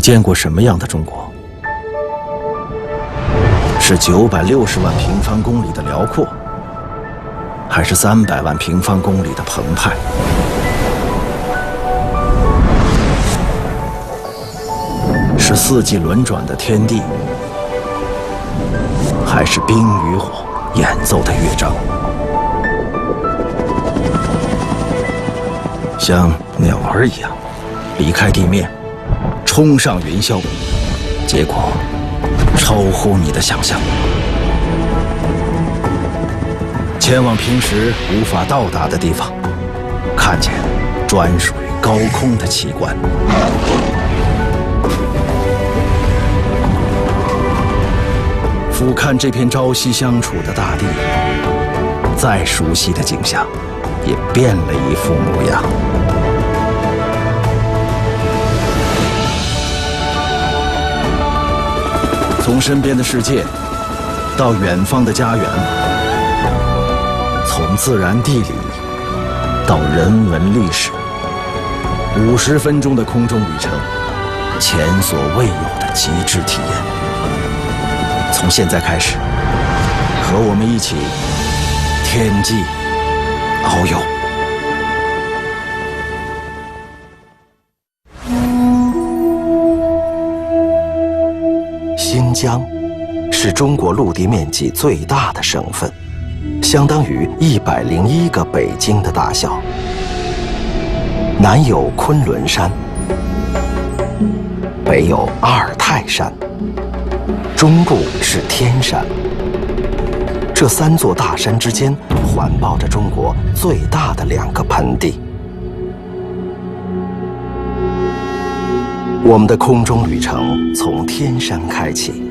见过什么样的中国？是960万平方公里的辽阔，还是300万平方公里的澎湃？是四季轮转的天地，还是冰与火演奏的乐章？像鸟儿一样离开地面，冲上云霄，结果超乎你的想象，前往平时无法到达的地方，看见专属于高空的奇观。俯瞰这片朝夕相处的大地，再熟悉的景象也变了一副模样。从身边的世界到远方的家园，从自然地理到人文历史，50分钟的空中旅程，前所未有的极致体验。从现在开始，和我们一起天际遨游。新疆是中国陆地面积最大的省份，相当于101个北京的大小。南有昆仑山，北有阿尔泰山，中部是天山。这3座大山之间环抱着中国最大的2个盆地。我们的空中旅程从天山开启，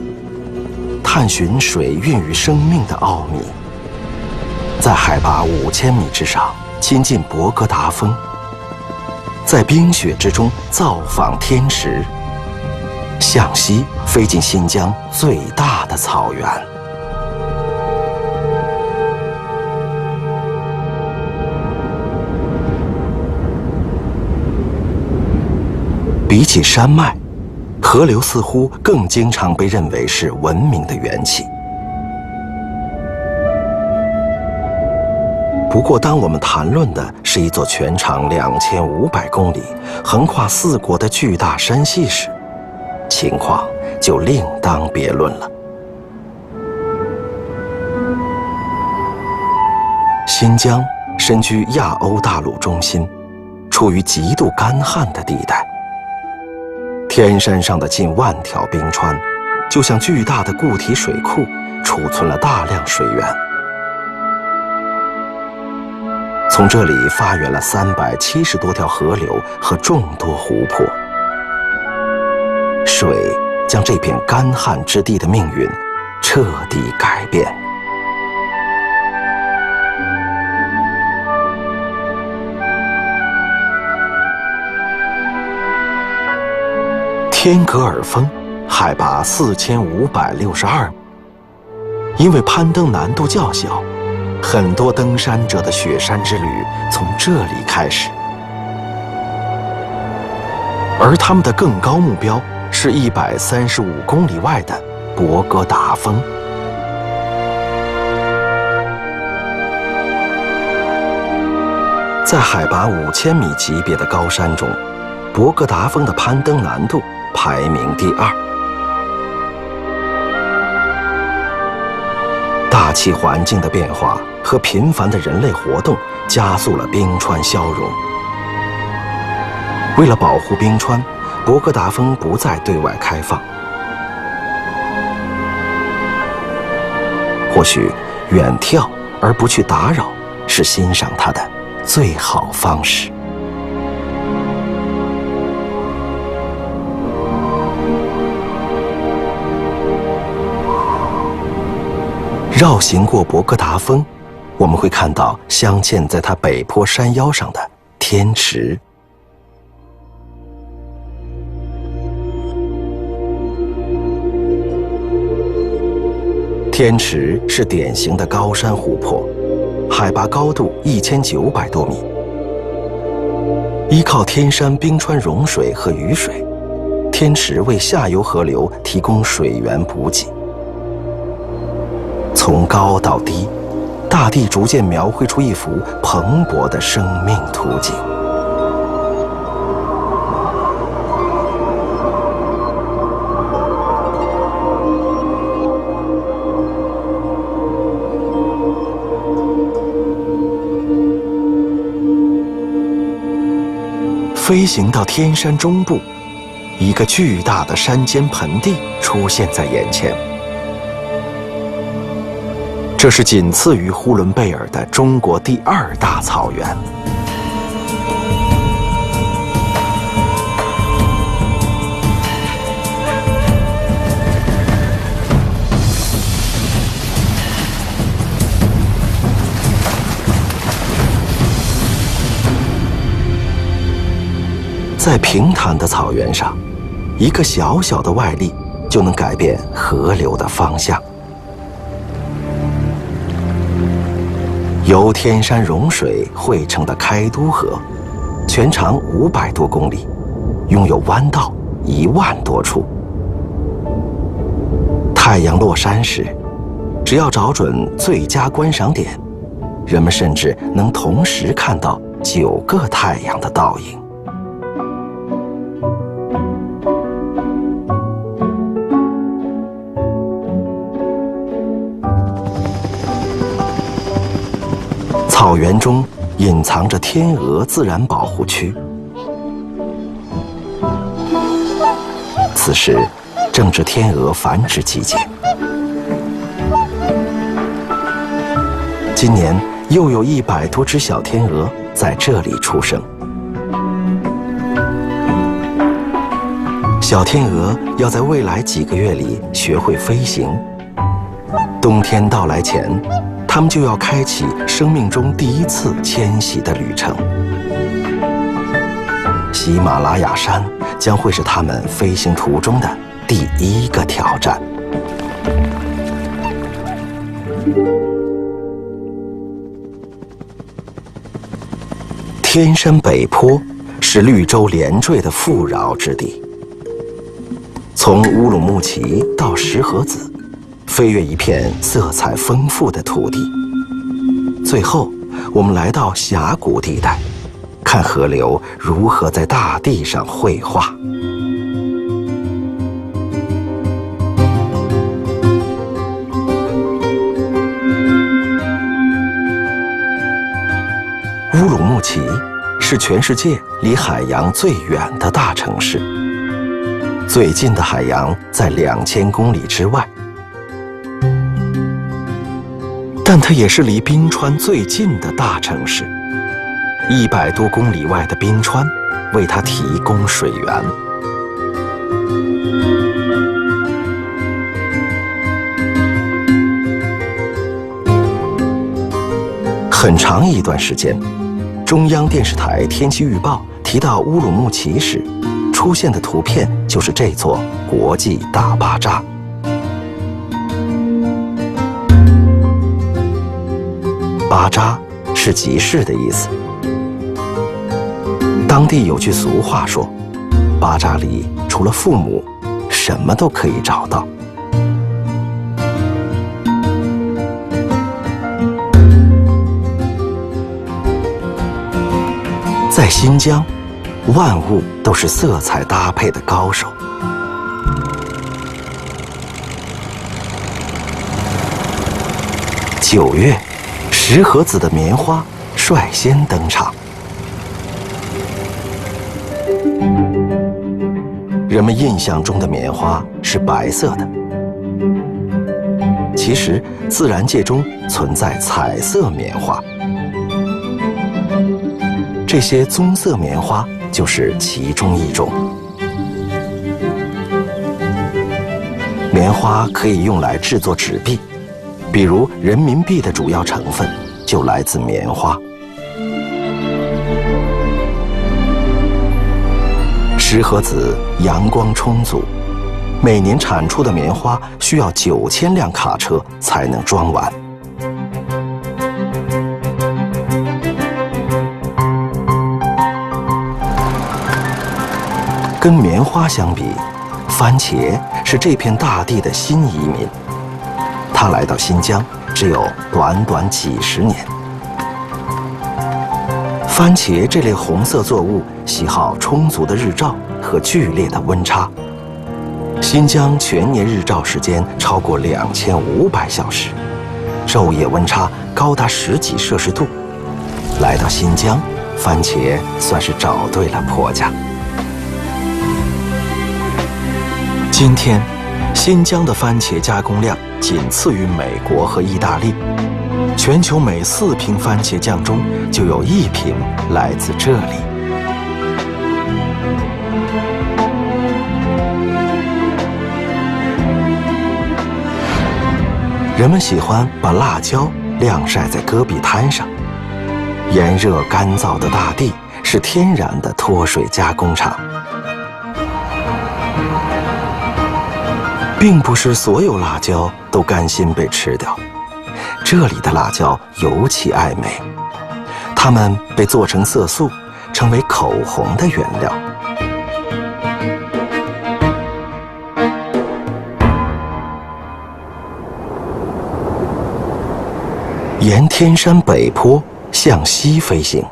探寻水孕育生命的奥秘。在海拔5000米之上亲近博格达峰，在冰雪之中造访天池，向西飞进新疆最大的草原。比起山脉，河流似乎更经常被认为是文明的缘起。不过，当我们谈论的是一座全长2500公里、横跨4国的巨大山系时，情况就另当别论了。新疆身居亚欧大陆中心，处于极度干旱的地带。天山上的近万条冰川，就像巨大的固体水库，储存了大量水源。从这里发源了370多条河流和众多湖泊。水将这片干旱之地的命运彻底改变。天格尔峰海拔4562米，因为攀登难度较小，很多登山者的雪山之旅从这里开始。而他们的更高目标是135公里外的博格达峰。在海拔5000米级别的高山中，博格达峰的攀登难度排名第2。大气环境的变化和频繁的人类活动加速了冰川消融。为了保护冰川，博格达峰不再对外开放。或许远眺而不去打扰，是欣赏它的最好方式。绕行过博格达峰，我们会看到镶嵌在它北坡山腰上的天池。天池是典型的高山湖泊，海拔高度1900多米。依靠天山冰川融水和雨水，天池为下游河流提供水源补给。从高到低，大地逐渐描绘出一幅蓬勃的生命图景。飞行到天山中部，一个巨大的山间盆地出现在眼前。这是仅次于呼伦贝尔的中国第2大草原。在平坦的草原上，一个小小的外力就能改变河流的方向。由天山融水汇成的开都河，全长500多公里，拥有弯道1万多处。太阳落山时，只要找准最佳观赏点，人们甚至能同时看到9个太阳的倒影。草原中隐藏着天鹅自然保护区。此时正值天鹅繁殖季节。今年又有100多只小天鹅在这里出生。小天鹅要在未来几个月里学会飞行。冬天到来前，它们就要开启生命中第一次迁徙的旅程。喜马拉雅山将会是它们飞行途中的第1个挑战。天山北坡是绿洲连缀的富饶之地。从乌鲁木齐到石河子，飞越一片色彩丰富的土地。最后，我们来到峡谷地带，看河流如何在大地上绘画。乌鲁木齐是全世界离海洋最远的大城市，最近的海洋在2000公里之外。但它也是离冰川最近的大城市，100多公里外的冰川为它提供水源。很长一段时间，中央电视台天气预报提到乌鲁木齐时，出现的图片就是这座国际大巴扎。巴扎是集市的意思。当地有句俗话说，巴扎里除了父母，什么都可以找到。在新疆，万物都是色彩搭配的高手。9月，石河子的棉花率先登场。人们印象中的棉花是白色的，其实自然界中存在彩色棉花。这些棕色棉花就是其中一种。棉花可以用来制作纸币，比如人民币的主要成分就来自棉花。石河子阳光充足，每年产出的棉花需要9000辆卡车才能装完。跟棉花相比，番茄是这片大地的新移民。它来到新疆只有短短几十年。番茄这类红色作物喜好充足的日照和剧烈的温差。新疆全年日照时间超过2500小时，昼夜温差高达10几摄氏度。来到新疆，番茄算是找对了婆家。今天，新疆的番茄加工量仅次于美国和意大利。全球每4瓶番茄酱中就有1瓶来自这里。人们喜欢把辣椒晾晒在戈壁滩上，炎热干燥的大地是天然的脱水加工厂。并不是所有辣椒都甘心被吃掉，这里的辣椒尤其爱美，它们被做成色素，成为口红的原料。沿天山北坡向西飞行，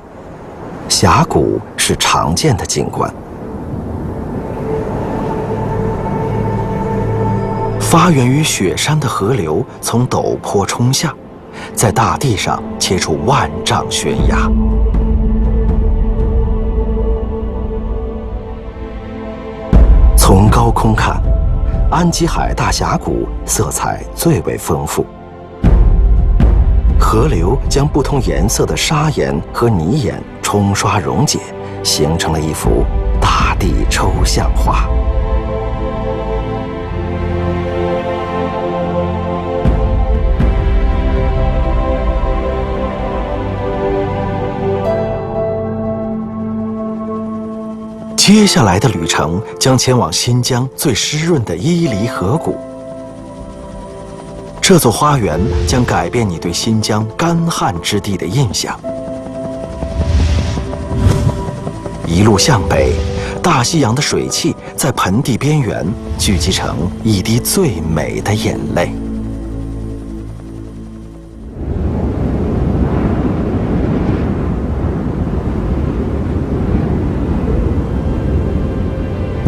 峡谷是常见的景观。发源于雪山的河流从陡坡冲下，在大地上切出万丈悬崖。从高空看，安吉海大峡谷色彩最为丰富。河流将不同颜色的砂岩和泥岩冲刷溶解，形成了一幅大地抽象画。接下来的旅程将前往新疆最湿润的伊犁河谷。这座花园将改变你对新疆干旱之地的印象。一路向北，大西洋的水汽在盆地边缘聚集成一滴最美的眼泪。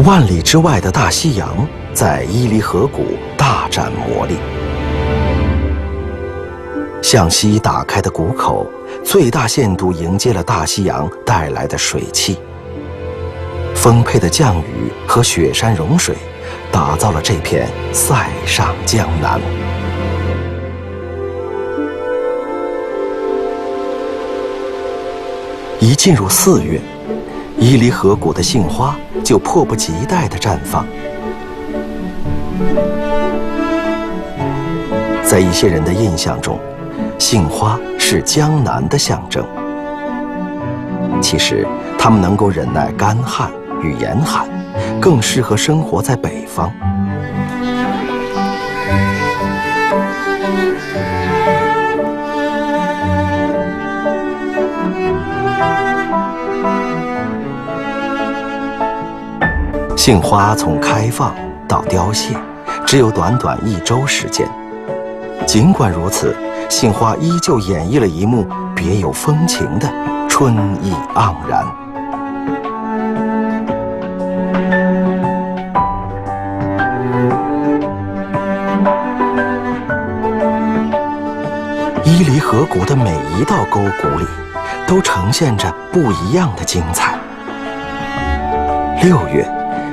万里之外的大西洋在伊犁河谷大展魔力。向西打开的谷口，最大限度迎接了大西洋带来的水汽。丰沛的降雨和雪山融水，打造了这片塞上江南。一进入4月，伊犁河谷的杏花就迫不及待地绽放。在一些人的印象中，杏花是江南的象征。其实，它们能够忍耐干旱与严寒，更适合生活在北方。杏花从开放到凋谢，只有短短1周时间。尽管如此，杏花依旧演绎了一幕别有风情的春意盎然。伊犁河谷的每一道沟谷里，都呈现着不一样的精彩。6月，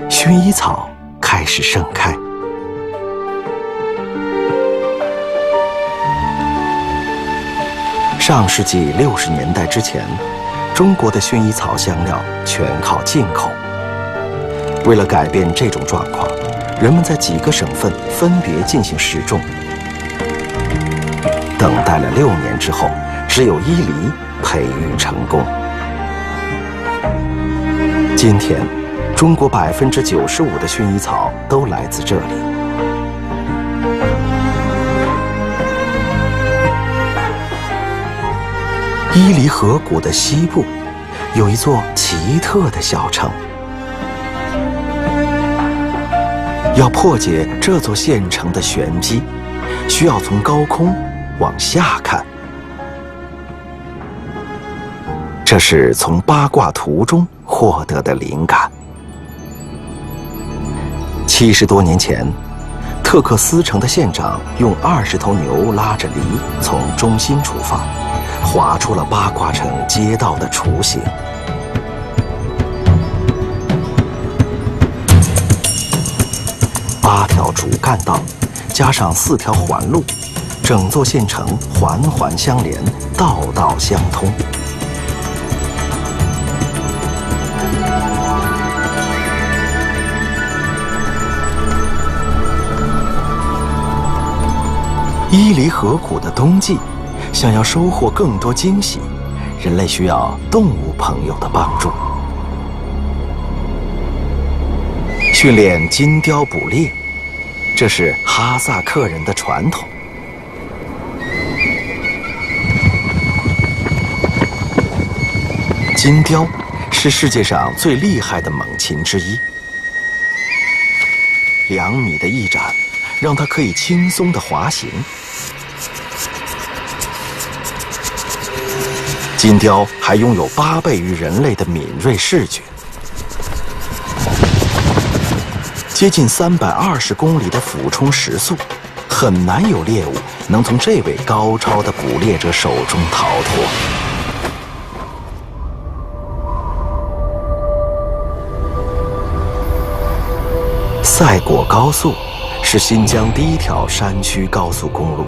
薰衣草开始盛开。上世纪60年代之前，中国的薰衣草香料全靠进口。为了改变这种状况，人们在几个省份分别进行试种。等待了6年之后，只有伊犁培育成功。今天，中国95%的薰衣草都来自这里。伊犁河谷的西部，有一座奇特的小城。要破解这座县城的玄机，需要从高空往下看。这是从八卦图中获得的灵感。70多年前，特克斯城的县长用20头牛拉着犁从中心出发，划出了八卦城街道的雏形。8条主干道，加上4条环路，整座县城环环相连，道道相通。伊犁河谷的冬季，想要收获更多惊喜，人类需要动物朋友的帮助。训练金雕捕猎，这是哈萨克人的传统。金雕是世界上最厉害的猛禽之一，2米的翼展让它可以轻松地滑行。金雕还拥有8倍于人类的敏锐视觉，接近320公里的俯冲时速，很难有猎物能从这位高超的捕猎者手中逃脱。赛果高速是新疆第1条山区高速公路，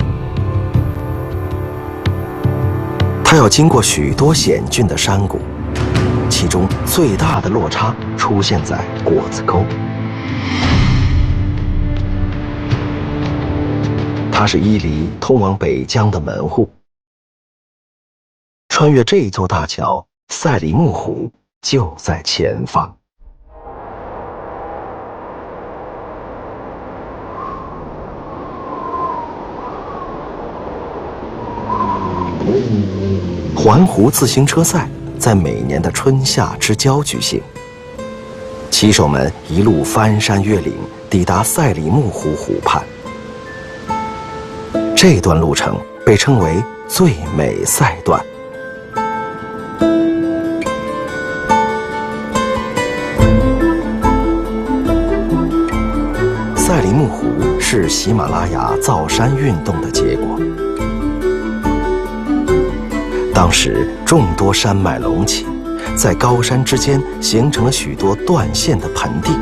它要经过许多险峻的山谷，其中最大的落差出现在果子沟。它是伊犁通往北疆的门户。穿越这座大桥，赛里木湖就在前方。环湖自行车赛在每年的春夏之交举行，骑手们一路翻山越岭，抵达赛里木湖湖畔。这段路程被称为最美赛段。赛里木湖是喜马拉雅造山运动的结果。当时众多山脉隆起，在高山之间形成了许多断线的盆地。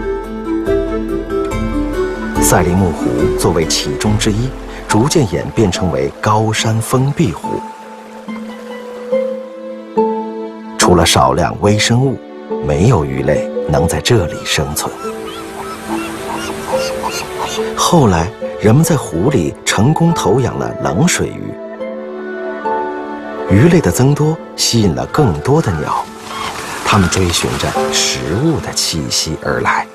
赛里木湖作为其中之一，逐渐演变成为高山封闭湖。除了少量微生物，没有鱼类能在这里生存。后来，人们在湖里成功投养了冷水鱼。鱼类的增多吸引了更多的鸟，它们追寻着食物的气息而来。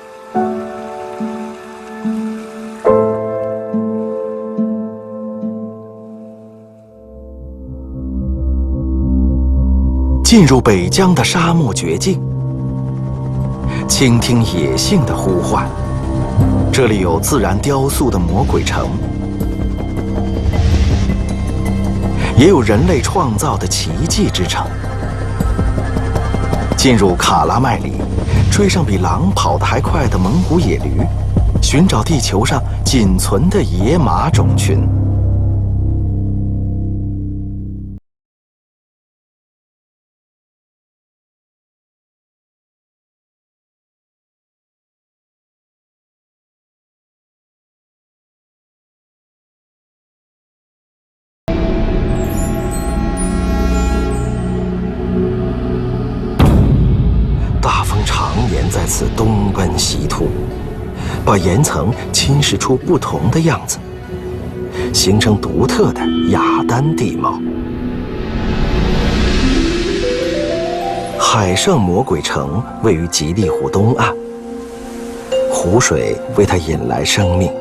进入北疆的沙漠绝境，倾听野性的呼唤。这里有自然雕塑的魔鬼城，也有人类创造的奇迹之城。进入卡拉麦里，追上比狼跑得还快的蒙古野驴，寻找地球上仅存的野马种群。在此东奔西突，把岩层侵蚀出不同的样子，形成独特的雅丹地貌。海上魔鬼城位于吉利湖东岸，湖水为它引来生命。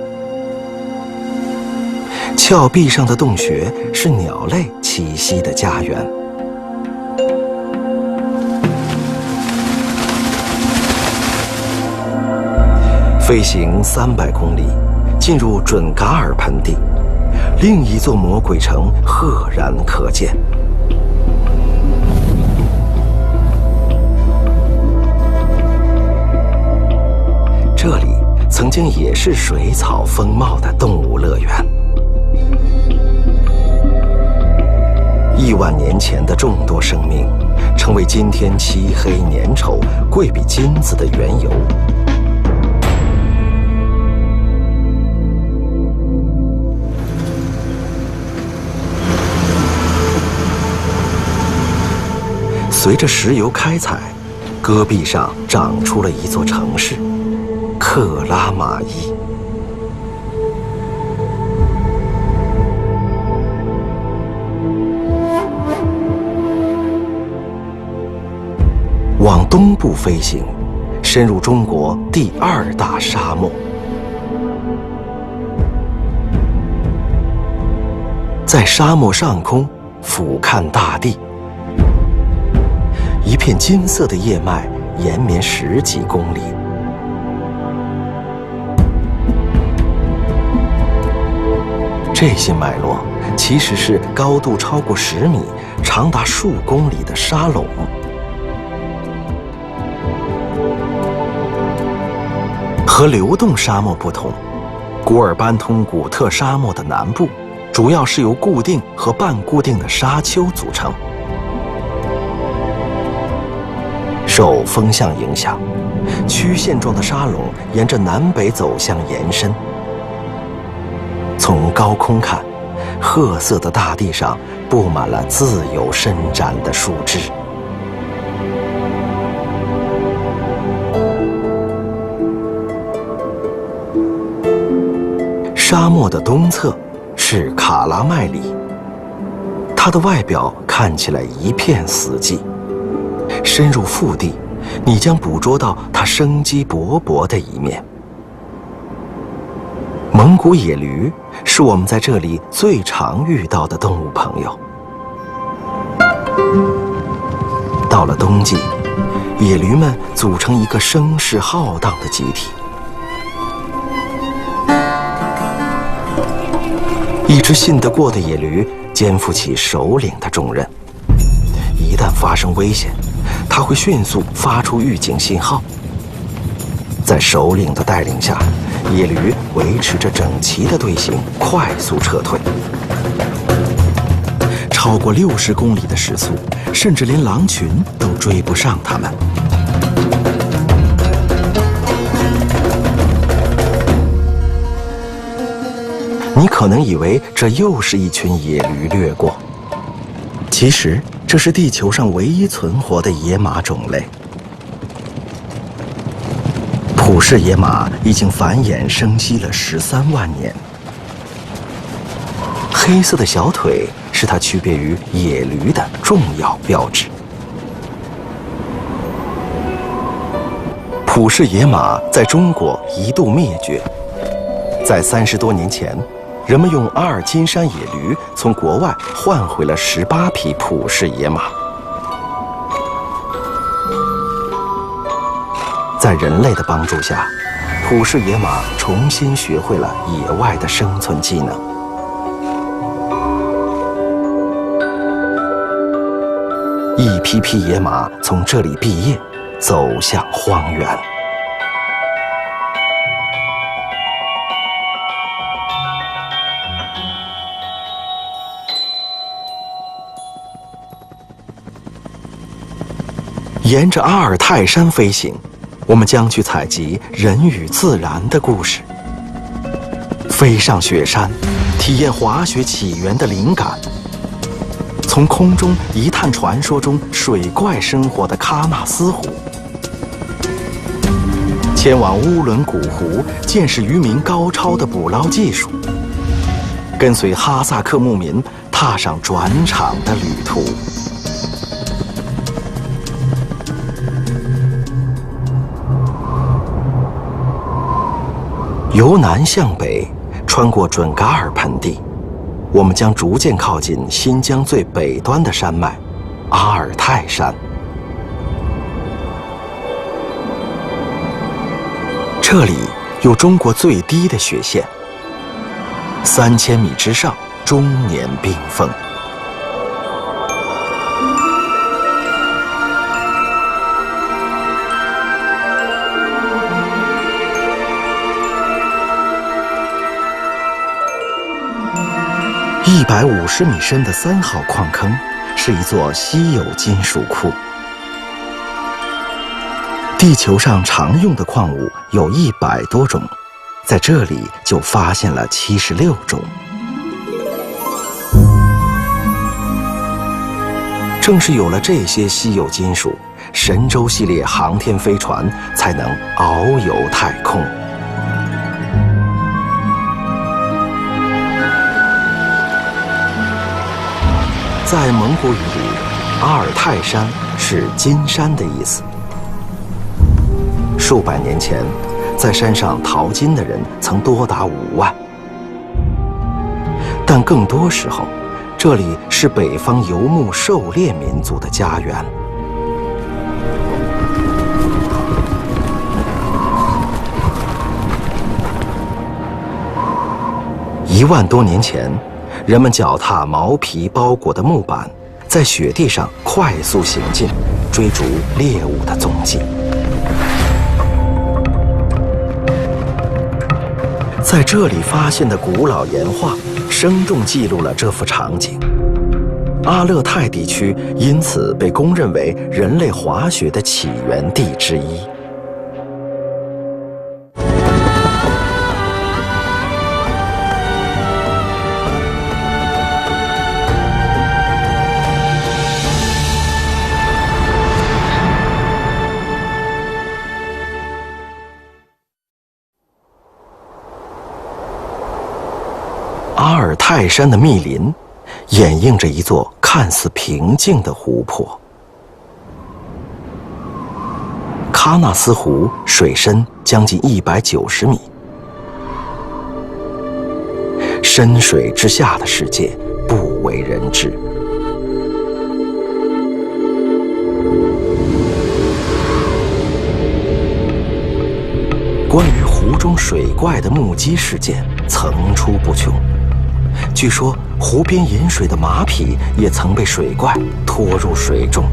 峭壁上的洞穴是鸟类栖息的家园。飞行300公里，进入准噶尔盆地，另一座魔鬼城赫然可见。这里曾经也是水草丰茂的动物乐园。1万年前的众多生命，成为今天漆黑粘稠、贵比金子的缘由。随着石油开采，戈壁上长出了一座城市——克拉玛依。往东部飞行，深入中国第2大沙漠。在沙漠上空俯瞰大地，一片金色的叶脉延绵10几公里。这些脉络其实是高度超过10米、长达数公里的沙垄。和流动沙漠不同，古尔班通古特沙漠的南部主要是由固定和半固定的沙丘组成。受风向影响，曲线状的沙垄沿着南北走向延伸。从高空看，褐色的大地上布满了自由伸展的树枝。沙漠的东侧是卡拉麦里，它的外表看起来一片死寂。深入腹地，你将捕捉到它生机勃勃的一面。蒙古野驴是我们在这里最常遇到的动物朋友。到了冬季，野驴们组成一个声势浩荡的集体。一只信得过的野驴肩负起首领的重任，一旦发生危险，它会迅速发出预警信号。在首领的带领下，野驴维持着整齐的队形，快速撤退。超过60公里的时速，甚至连狼群都追不上它们。你可能以为这又是一群野驴掠过，其实这是地球上唯一存活的野马种类。普氏野马已经繁衍生息了13万年。黑色的小腿是它区别于野驴的重要标志。普氏野马在中国一度灭绝，在30多年前，人们用阿尔金山野驴从国外换回了18匹普氏野马。在人类的帮助下，普氏野马重新学会了野外的生存技能。一批批野马从这里毕业，走向荒原。沿着阿尔泰山飞行，我们将去采集人与自然的故事。飞上雪山，体验滑雪起源的灵感。从空中一探传说中水怪生活的喀纳斯湖。前往乌伦古湖，见识渔民高超的捕捞技术。跟随哈萨克牧民踏上转场的旅途。由南向北，穿过准噶尔盆地，我们将逐渐靠近新疆最北端的山脉——阿尔泰山。这里有中国最低的雪线，3000米之上终年冰封。150米深的3号矿坑是一座稀有金属库。地球上常用的矿物有100多种，在这里就发现了76种。正是有了这些稀有金属，神舟系列航天飞船才能遨游太空。在蒙古语里，阿尔泰山是金山的意思。数百年前，在山上淘金的人曾多达5万。但更多时候，这里是北方游牧狩猎民族的家园。1万多年前，人们脚踏毛皮包裹的木板，在雪地上快速行进，追逐猎物的踪迹。在这里发现的古老岩画，生动记录了这幅场景。阿勒泰地区因此被公认为人类滑雪的起源地之一。阿尔泰山的密林，掩映着一座看似平静的湖泊。喀纳斯湖水深将近190米，深水之下的世界不为人知。关于湖中水怪的目击事件层出不穷。据说湖边饮水的马匹也曾被水怪拖入水中。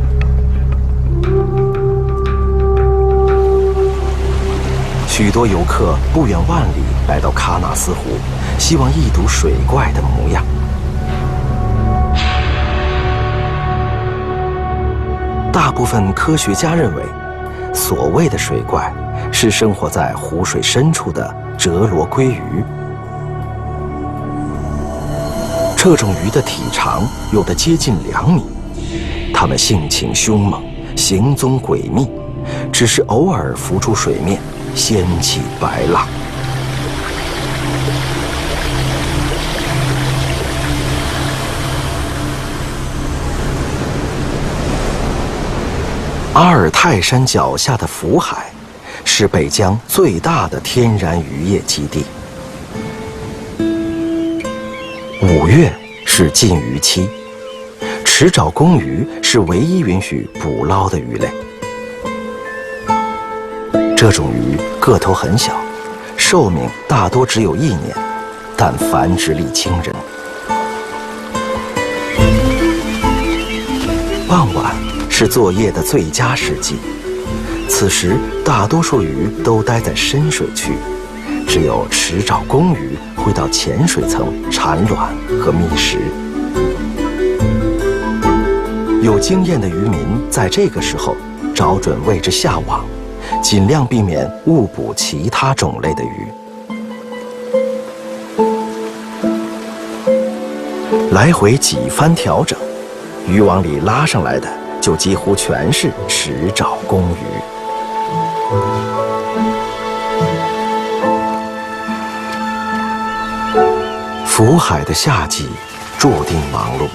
许多游客不远万里来到喀纳斯湖，希望一睹水怪的模样。大部分科学家认为，所谓的水怪是生活在湖水深处的折罗鲑鱼。这种鱼的体长有的接近2米，它们性情凶猛，行踪诡秘，只是偶尔浮出水面，掀起白浪。阿尔泰山脚下的福海，是北疆最大的天然渔业基地。5月是禁渔期，池沼公鱼是唯一允许捕捞的鱼类。这种鱼个头很小，寿命大多只有1年，但繁殖力惊人。傍晚是作业的最佳时机，此时大多数鱼都待在深水区，只有池沼公鱼会到浅水层产卵和觅食。有经验的渔民在这个时候找准位置下网，尽量避免误捕其他种类的鱼。来回几番调整，渔网里拉上来的就几乎全是池沼公鱼。福海的夏季注定忙碌，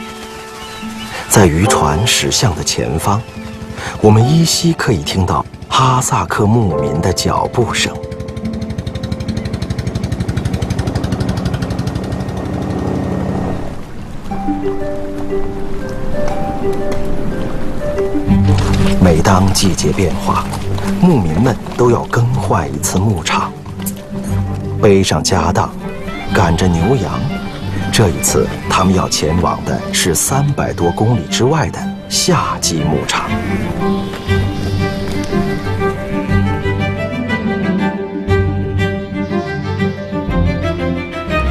在渔船驶向的前方，我们依稀可以听到哈萨克牧民的脚步声。每当季节变化，牧民们都要更换一次牧场。背上家当，赶着牛羊。这一次，他们要前往的是300多公里之外的夏季牧场。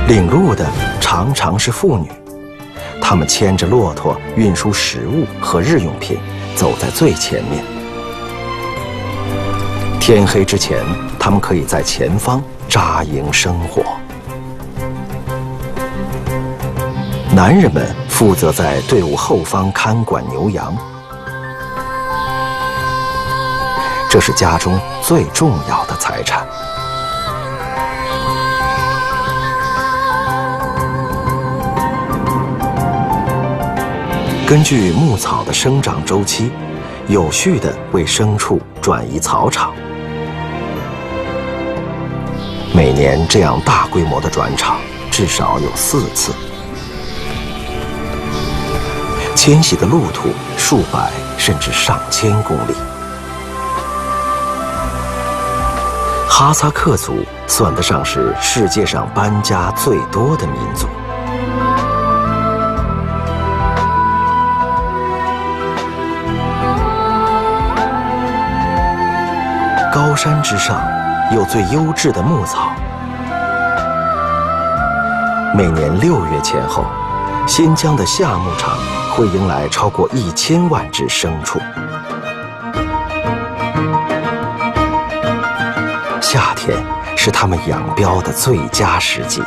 领路的常常是妇女，她们牵着骆驼运输食物和日用品，走在最前面。天黑之前，他们可以在前方扎营生火。男人们负责在队伍后方看管牛羊，这是家中最重要的财产。根据牧草的生长周期，有序地为牲畜转移草场。每年这样大规模的转场至少有4次。迁徙的路途数百甚至上千公里。哈萨克族算得上是世界上搬家最多的民族。高山之上有最优质的牧草。每年6月前后，新疆的夏牧场会迎来超过1000万只牲畜。夏天是他们养膘的最佳时机。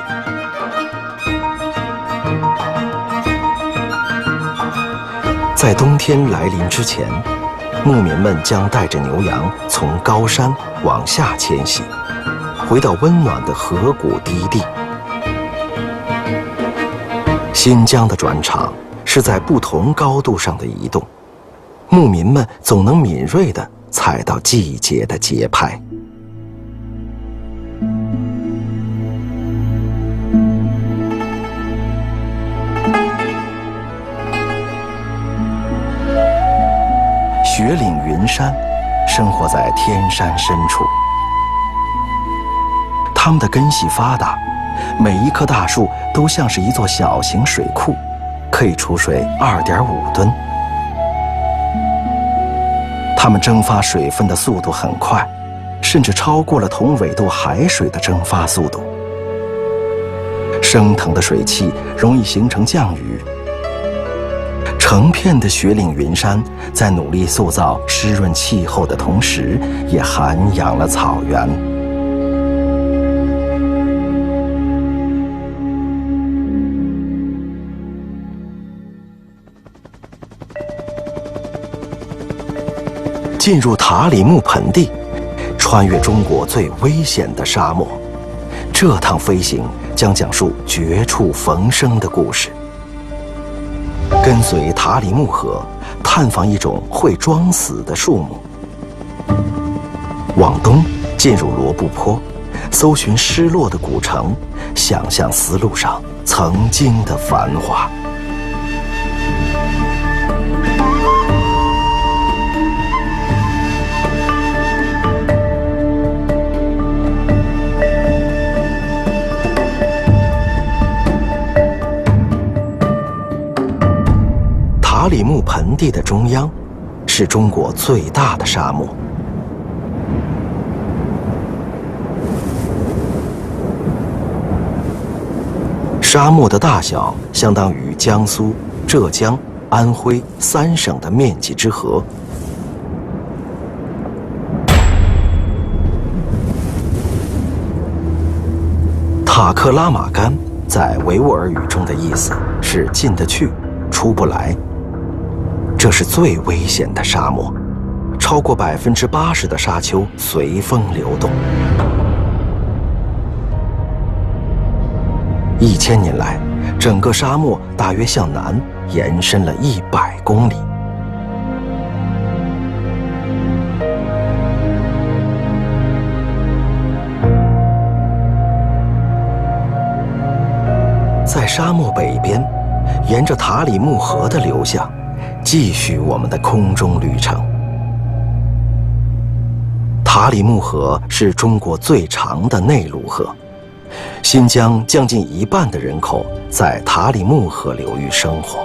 在冬天来临之前，牧民们将带着牛羊从高山往下迁徙，回到温暖的河谷低地。新疆的转场是在不同高度上的移动，牧民们总能敏锐地踩到季节的节拍。雪岭云山生活在天山深处，它们的根系发达，每一棵大树都像是一座小型水库，可以储水2.5吨。它们蒸发水分的速度很快，甚至超过了同纬度海水的蒸发速度。升腾的水汽容易形成降雨。成片的雪岭云山在努力塑造湿润气候的同时，也涵养了草原。进入塔里木盆地，穿越中国最危险的沙漠，这趟飞行将讲述绝处逢生的故事。跟随塔里木河，探访一种会装死的树木。往东进入罗布泊，搜寻失落的古城，想象丝路上曾经的繁华。塔里木盆地的中央，是中国最大的沙漠。沙漠的大小相当于江苏、浙江、安徽3省的面积之和。塔克拉玛干在维吾尔语中的意思是进得去，出不来。这是最危险的沙漠，超过80%的沙丘随风流动。1000年来，整个沙漠大约向南延伸了100公里。在沙漠北边，沿着塔里木河的流向，继续我们的空中旅程。塔里木河是中国最长的内陆河，新疆将近一半的人口在塔里木河流域生活。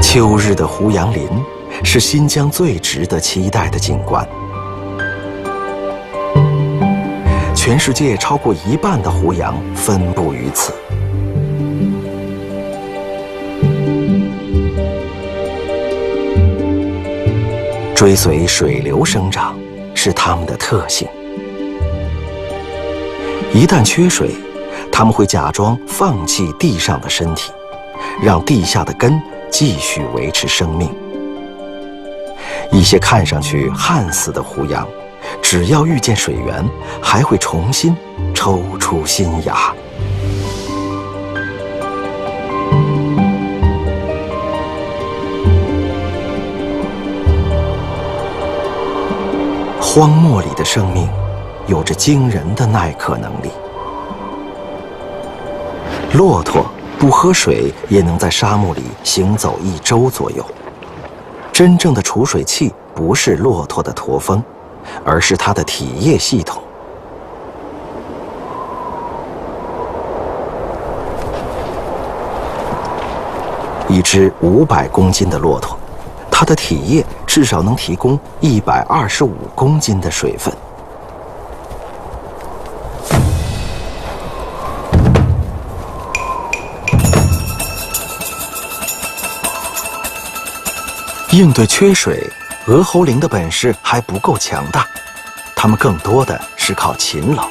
秋日的胡杨林是新疆最值得期待的景观。全世界超过一半的胡杨分布于此。追随水流生长是它们的特性。一旦缺水，它们会假装放弃地上的身体，让地下的根继续维持生命。一些看上去旱死的胡杨，只要遇见水源，还会重新抽出新芽。荒漠里的生命有着惊人的耐渴能力。骆驼不喝水也能在沙漠里行走1周左右。真正的储水器不是骆驼的驼峰，而是它的体液系统。一只500公斤的骆驼，它的体液至少能提供125公斤的水分。应对缺水，鹅喉羚的本事还不够强大，它们更多的是靠勤劳。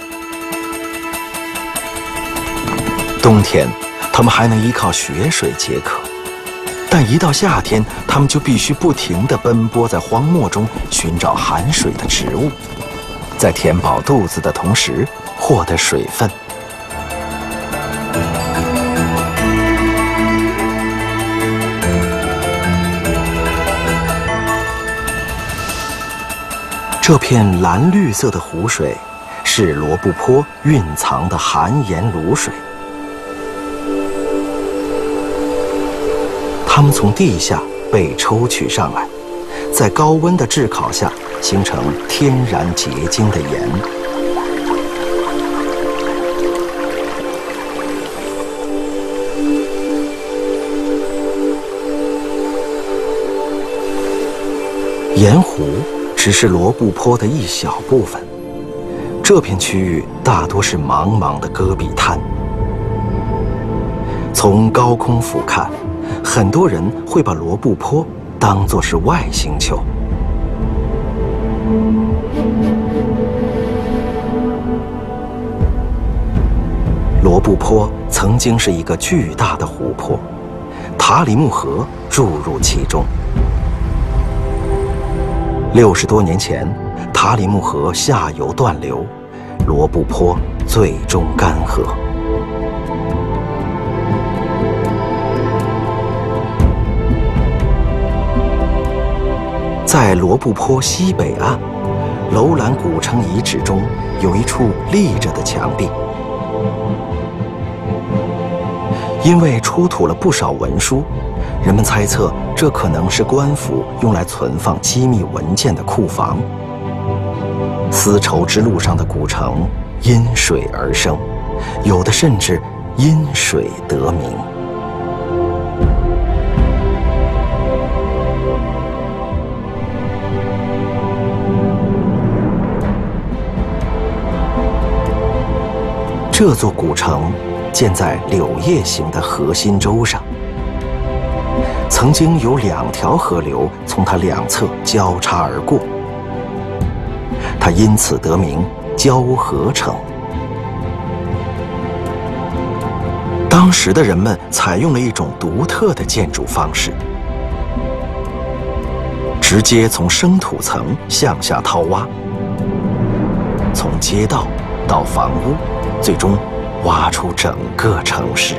冬天，它们还能依靠雪水解渴，但一到夏天，它们就必须不停地奔波在荒漠中寻找含水的植物，在填饱肚子的同时获得水分。这片蓝绿色的湖水是罗布泊蕴藏的含盐卤水，它们从地下被抽取上来，在高温的炙烤下形成天然结晶的盐。盐湖只是罗布泊的一小部分，这片区域大多是茫茫的戈壁滩。从高空俯瞰，很多人会把罗布泊当作是外星球。罗布泊曾经是一个巨大的湖泊，塔里木河注入其中。60多年前，塔里木河下游断流，罗布泊最终干涸。在罗布泊西北岸，楼兰古城遗址中有一处立着的墙壁，因为出土了不少文书，人们猜测这可能是官府用来存放机密文件的库房。丝绸之路上的古城因水而生，有的甚至因水得名。这座古城建在柳叶形的核心洲上，曾经有2条河流从它两侧交叉而过，它因此得名交河城。当时的人们采用了一种独特的建筑方式，直接从生土层向下掏挖，从街道到房屋，最终挖出整个城市。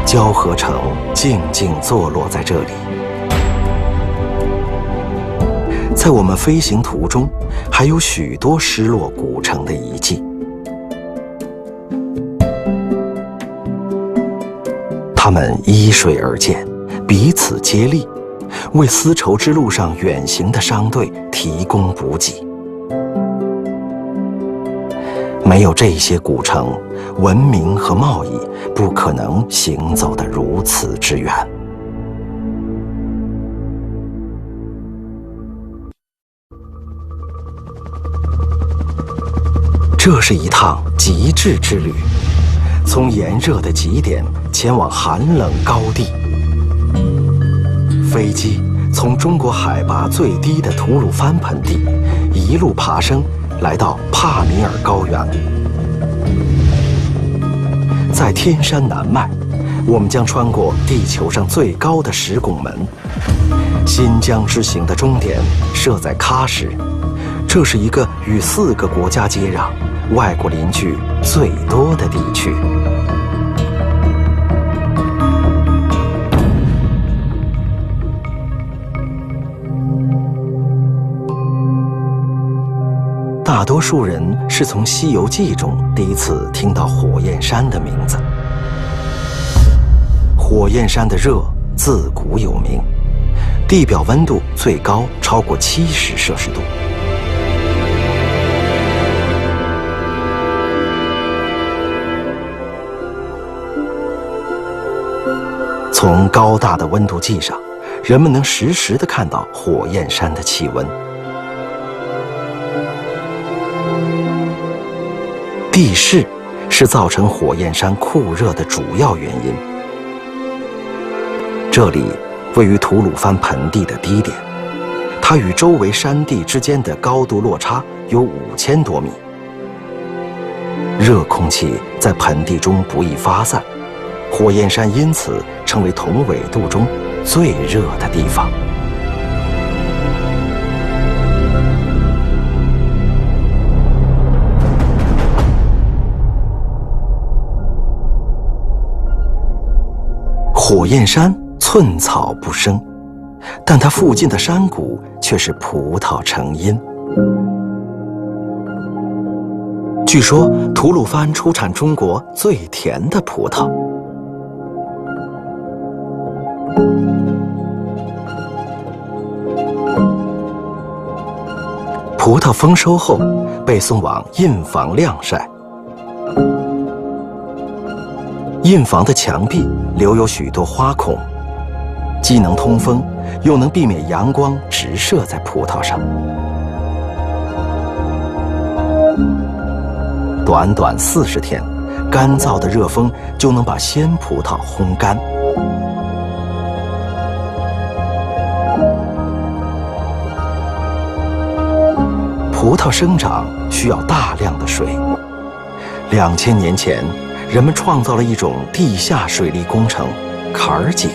交河城静静坐落在这里。在我们飞行途中，还有许多失落古城的遗迹。它们依水而建，彼此接力，为丝绸之路上远行的商队提供补给。没有这些古城，文明和贸易不可能行走得如此之远。这是一趟极致之旅，从炎热的极点前往寒冷高地。飞机从中国海拔最低的吐鲁番盆地一路爬升，来到帕米尔高原。在天山南脉，我们将穿过地球上最高的10拱门。新疆之行的终点设在喀什，这是一个与4个国家接壤、外国邻居最多的地区。大多数人是从《西游记》中第一次听到火焰山的名字。火焰山的热自古有名，地表温度最高超过70摄氏度。从高大的温度计上，人们能实时地看到火焰山的气温。地势是造成火焰山酷热的主要原因。这里位于吐鲁番盆地的低点，它与周围山地之间的高度落差有5000多米。热空气在盆地中不易发散，火焰山因此成为同纬度中最热的地方。火焰山寸草不生，但它附近的山谷却是葡萄成荫。据说吐鲁番出产中国最甜的葡萄。葡萄丰收后被送往印房晾晒。印房的墙壁留有许多花孔，既能通风，又能避免阳光直射在葡萄上。短短40天，干燥的热风就能把鲜葡萄烘干。葡萄生长需要大量的水。2000年前，人们创造了一种地下水利工程——坎儿井。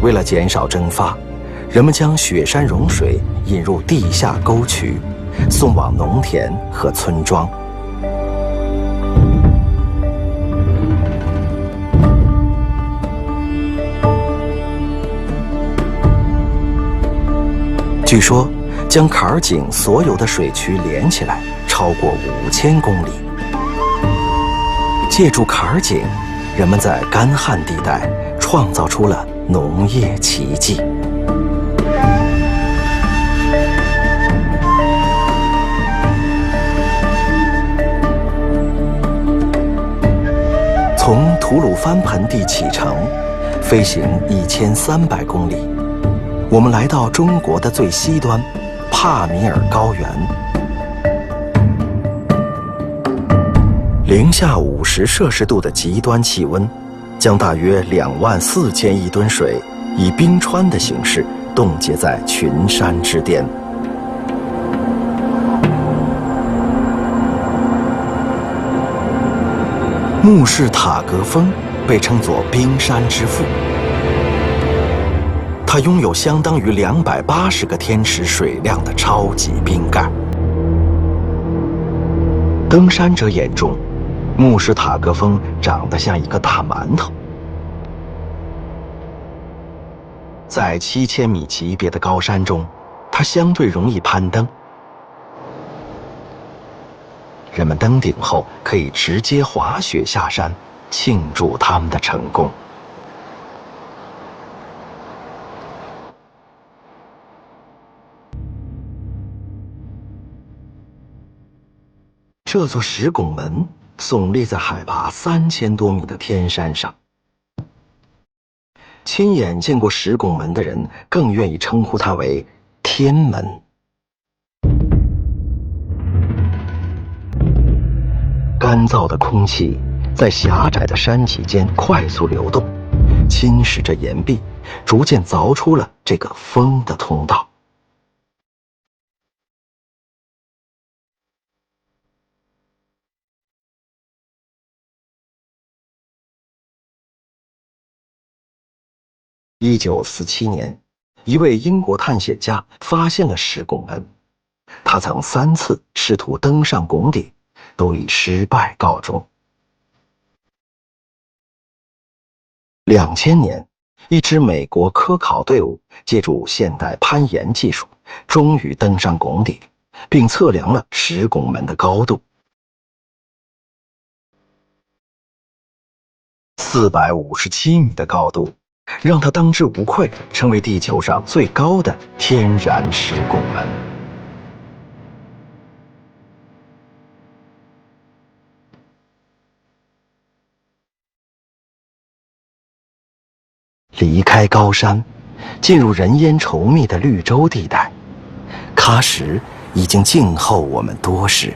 为了减少蒸发，人们将雪山融水引入地下沟渠，送往农田和村庄。据说，将坎儿井所有的水渠连起来，超过5000公里。借助坎儿井，人们在干旱地带创造出了农业奇迹。从吐鲁番盆地启程，飞行1300公里，我们来到中国的最西端帕米尔高原。零下50摄氏度的极端气温，将大约24000亿吨水以冰川的形式冻结在群山之巅。穆氏塔格峰被称作冰山之父，它拥有相当于280个天池水量的超级冰盖。登山者眼中，穆氏塔格峰长得像一个大馒头。在7000米级别的高山中，它相对容易攀登。人们登顶后可以直接滑雪下山，庆祝他们的成功。这座石拱门耸立在海拔3000多米的天山上，亲眼见过石拱门的人更愿意称呼它为天门。干燥的空气在狭窄的山脊间快速流动，侵蚀着岩壁，逐渐凿出了这个风的通道。1947年，一位英国探险家发现了石拱门。他曾3次试图登上拱顶，都以失败告终。2000年，一支美国科考队伍借助现代攀岩技术，终于登上拱顶，并测量了石拱门的高度。457米的高度，让它当之无愧成为地球上最高的天然石拱门。离开高山，进入人烟稠密的绿洲地带，喀什已经静候我们多时。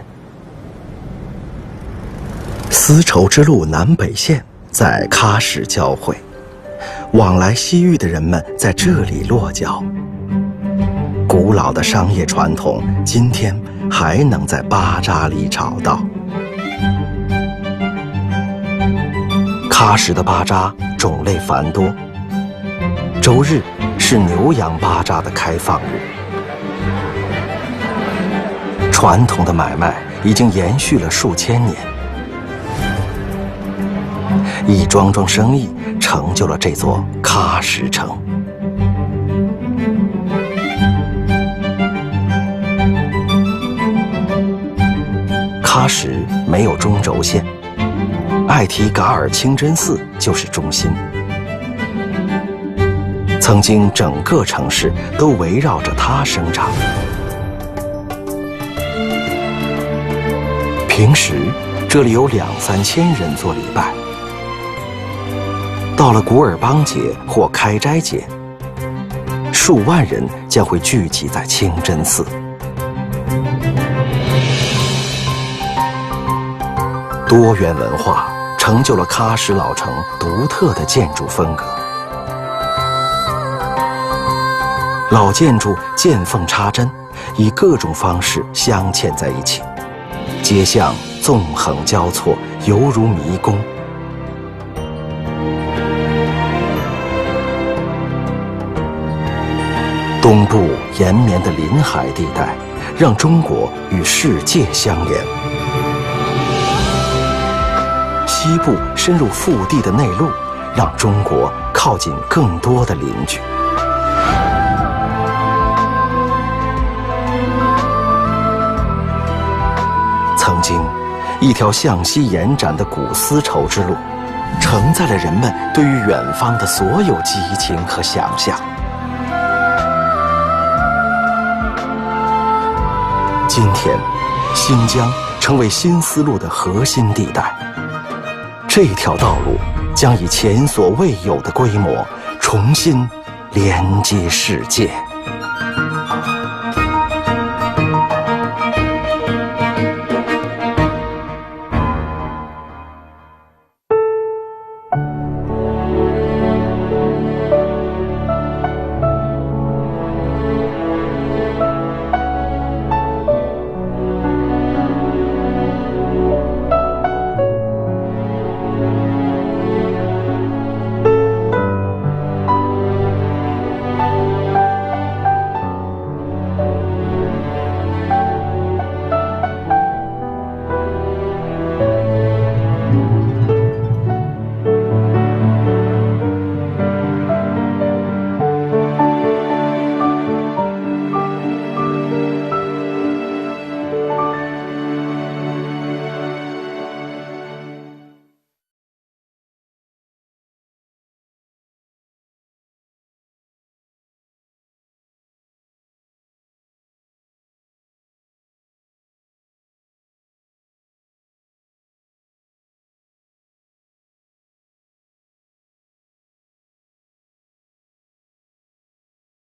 丝绸之路南北线在喀什交汇，往来西域的人们在这里落脚。古老的商业传统今天还能在巴扎里找到。喀什的巴扎种类繁多，周日是牛羊巴扎的开放日。传统的买卖已经延续了数千年，一桩桩生意成就了这座喀什城。喀什没有中轴线，艾提噶尔清真寺就是中心。曾经整个城市都围绕着它生长。平时这里有2-3千人做礼拜，到了古尔邦节或开斋节，数万人将会聚集在清真寺。多元文化成就了喀什老城独特的建筑风格。老建筑见缝插针，以各种方式镶嵌在一起，街巷纵横交错，犹如迷宫。东部延绵的临海地带，让中国与世界相连。西部深入腹地的内陆，让中国靠近更多的邻居。曾经，一条向西延展的古丝绸之路，承载了人们对于远方的所有激情和想象。今天，新疆成为新丝路的核心地带。这条道路将以前所未有的规模，重新连接世界。